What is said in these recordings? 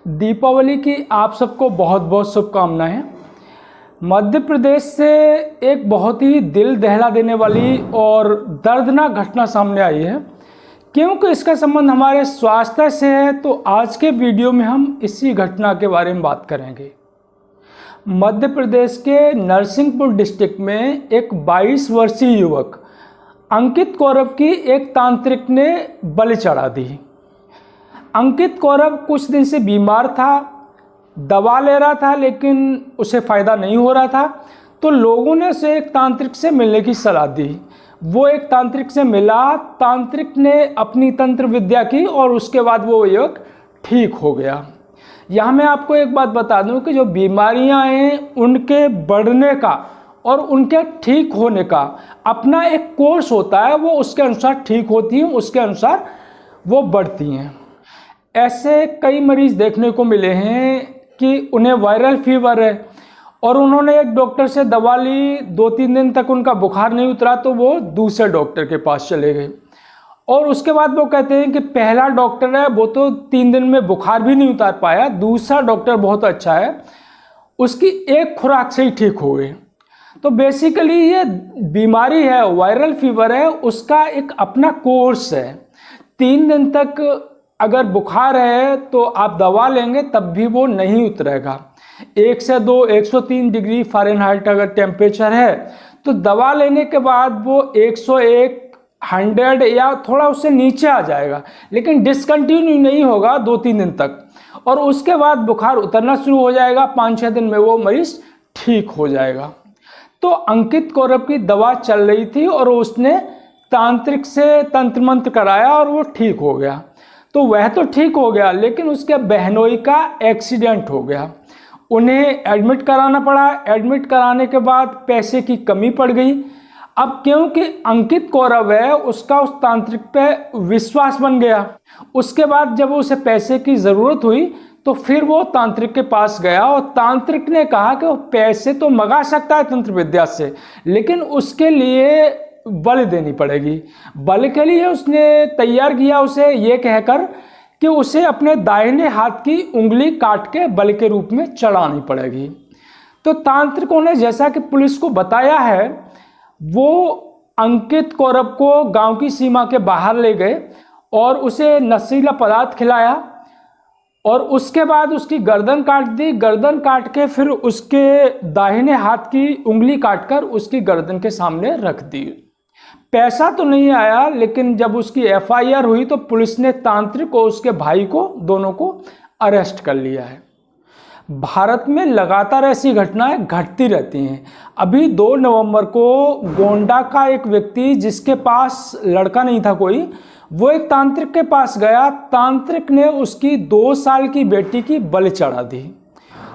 दीपावली की आप सबको बहुत बहुत शुभकामनाएं। मध्य प्रदेश से एक बहुत ही दिल दहला देने वाली और दर्दनाक घटना सामने आई है। क्योंकि इसका संबंध हमारे स्वास्थ्य से है, तो आज के वीडियो में हम इसी घटना के बारे में बात करेंगे। मध्य प्रदेश के नरसिंहपुर डिस्ट्रिक्ट में एक 22 वर्षीय युवक अंकित कौरव की एक तांत्रिक ने बलि चढ़ा दी। अंकित कौरव कुछ दिन से बीमार था, दवा ले रहा था, लेकिन उसे फ़ायदा नहीं हो रहा था। तो लोगों ने उसे एक तांत्रिक से मिलने की सलाह दी। वो एक तांत्रिक से मिला, तांत्रिक ने अपनी तंत्र विद्या की और उसके बाद वो युवक ठीक हो गया। यहाँ मैं आपको एक बात बता दूं कि जो बीमारियाँ हैं उनके बढ़ने का और उनके ठीक होने का अपना एक कोर्स होता है। वो उसके अनुसार ठीक होती हैं, उसके अनुसार वो बढ़ती हैं। ऐसे कई मरीज देखने को मिले हैं कि उन्हें वायरल फीवर है और उन्होंने एक डॉक्टर से दवा ली, 2-3 दिन तक उनका बुखार नहीं उतरा तो वो दूसरे डॉक्टर के पास चले गए। और उसके बाद वो कहते हैं कि पहला डॉक्टर है वो तो 3 दिन में बुखार भी नहीं उतार पाया, दूसरा डॉक्टर बहुत अच्छा है, उसकी एक खुराक से ही ठीक हो गए। तो बेसिकली ये बीमारी है, वायरल फीवर है, उसका एक अपना कोर्स है। 3 दिन तक अगर बुखार है तो आप दवा लेंगे तब भी वो नहीं उतरेगा। 1 से 2, 103 डिग्री फ़ारेनहाइट अगर टेम्परेचर है तो दवा लेने के बाद वो 101, 100 या थोड़ा उससे नीचे आ जाएगा, लेकिन डिसकंटिन्यू नहीं होगा 2-3 दिन तक। और उसके बाद बुखार उतरना शुरू हो जाएगा, 5-6 दिन में वो मरीज ठीक हो जाएगा। तो अंकित कौरव की दवा चल रही थी और उसने तांत्रिक से तंत्र मंत्र कराया और वो ठीक हो गया। तो वह तो ठीक हो गया, लेकिन उसके बहनोई का एक्सीडेंट हो गया। उन्हें एडमिट कराना पड़ा। एडमिट कराने के बाद पैसे की कमी पड़ गई। अब क्योंकि अंकित कौरव है, उसका उस तांत्रिक पे विश्वास बन गया। उसके बाद जब उसे पैसे की ज़रूरत हुई तो फिर वो तांत्रिक के पास गया और तांत्रिक ने कहा कि वो पैसे तो मंगा सकता है तंत्र विद्या से, लेकिन उसके लिए बलि देनी पड़ेगी। बलि के लिए उसने तैयार किया उसे ये कहकर कि उसे अपने दाहिने हाथ की उंगली काट के बलि के रूप में चढ़ानी पड़ेगी। तो तांत्रिकों ने जैसा कि पुलिस को बताया है, वो अंकित कौरव को गांव की सीमा के बाहर ले गए और उसे नशीला पदार्थ खिलाया और उसके बाद उसकी गर्दन काट दी। गर्दन काट के फिर उसके दाहिने हाथ की उंगली काटकर उसकी गर्दन के सामने रख दी। पैसा तो नहीं आया, लेकिन जब उसकी एफआईआर हुई तो पुलिस ने तांत्रिक और उसके भाई को, दोनों को अरेस्ट कर लिया है। भारत में लगातार ऐसी घटनाएं घटती रहती हैं। अभी 2 नवंबर को गोंडा का एक व्यक्ति, जिसके पास लड़का नहीं था कोई, वो एक तांत्रिक के पास गया। तांत्रिक ने उसकी 2 साल की बेटी की बलि चढ़ा दी।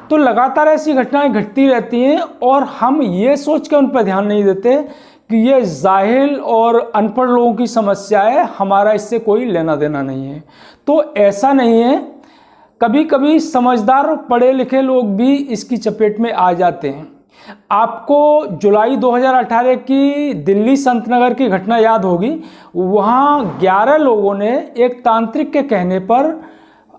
तो लगातार ऐसी घटनाएं घटती रहती हैं और हम ये सोच के उन पर ध्यान नहीं देते कि ये जाहिल और अनपढ़ लोगों की समस्या है, हमारा इससे कोई लेना देना नहीं है। तो ऐसा नहीं है, कभी कभी समझदार और पढ़े लिखे लोग भी इसकी चपेट में आ जाते हैं। आपको जुलाई 2018 की दिल्ली संतनगर की घटना याद होगी। वहाँ 11 लोगों ने एक तांत्रिक के कहने पर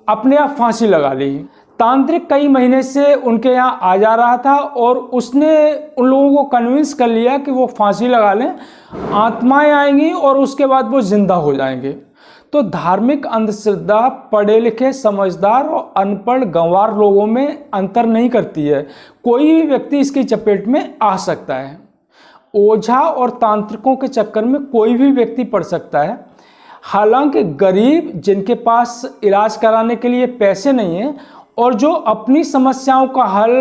अपने आप फांसी लगा ली। तांत्रिक कई महीने से उनके यहाँ आ जा रहा था और उसने उन लोगों को कन्विंस कर लिया कि वो फांसी लगा लें, आत्माएं आएंगी और उसके बाद वो जिंदा हो जाएंगे। तो धार्मिक अंधश्रद्धा पढ़े लिखे, समझदार और अनपढ़ गंवार लोगों में अंतर नहीं करती है। कोई भी व्यक्ति इसकी चपेट में आ सकता है। ओझा और तांत्रिकों के चक्कर में कोई भी व्यक्ति पड़ सकता है। हालांकि गरीब, जिनके पास इलाज कराने के लिए पैसे नहीं है और जो अपनी समस्याओं का हल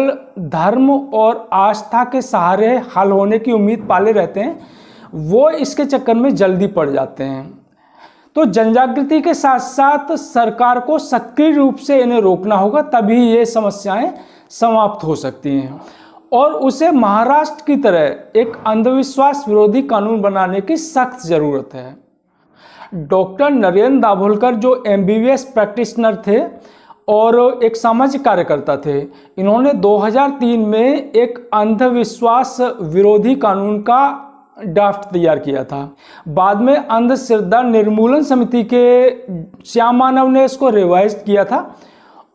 धर्म और आस्था के सहारे हल होने की उम्मीद पाले रहते हैं, वो इसके चक्कर में जल्दी पड़ जाते हैं। तो जनजागृति के साथ साथ सरकार को सक्रिय रूप से इन्हें रोकना होगा, तभी ये समस्याएं समाप्त हो सकती हैं। और उसे महाराष्ट्र की तरह एक अंधविश्वास विरोधी कानून बनाने की सख्त ज़रूरत है। डॉक्टर नरेंद्र दाभोलकर जो MBBS प्रैक्टिशनर थे और एक सामाजिक कार्यकर्ता थे, इन्होंने 2003 में एक अंधविश्वास विरोधी कानून का ड्राफ्ट तैयार किया था। बाद में अंधश्रद्धा निर्मूलन समिति के श्याम मानव ने इसको रिवाइज किया था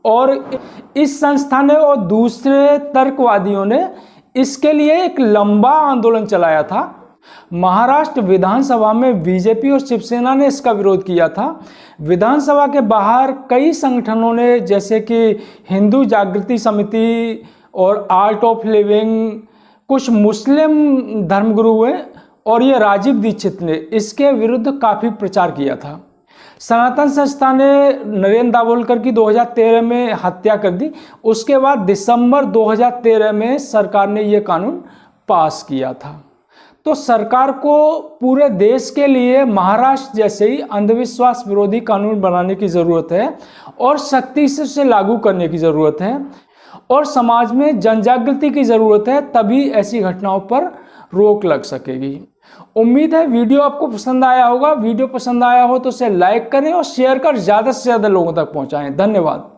और इस संस्था ने और दूसरे तर्कवादियों ने इसके लिए एक लंबा आंदोलन चलाया था। महाराष्ट्र विधानसभा में बीजेपी और शिवसेना ने इसका विरोध किया था। विधानसभा के बाहर कई संगठनों ने, जैसे कि हिंदू जागृति समिति और आर्ट ऑफ लिविंग, कुछ मुस्लिम धर्मगुरु हैं और ये राजीव दीक्षित ने इसके विरुद्ध काफ़ी प्रचार किया था। सनातन संस्था ने नरेंद्र दाभोलकर की 2013 में हत्या कर दी। उसके बाद दिसंबर 2013 में सरकार ने ये कानून पास किया था। तो सरकार को पूरे देश के लिए महाराष्ट्र जैसे ही अंधविश्वास विरोधी कानून बनाने की ज़रूरत है और सख्ती से उसे लागू करने की ज़रूरत है और समाज में जनजागृति की ज़रूरत है, तभी ऐसी घटनाओं पर रोक लग सकेगी। उम्मीद है वीडियो आपको पसंद आया होगा। वीडियो पसंद आया हो तो उसे लाइक करें और शेयर कर ज़्यादा से ज़्यादा लोगों तक पहुंचाएं। धन्यवाद।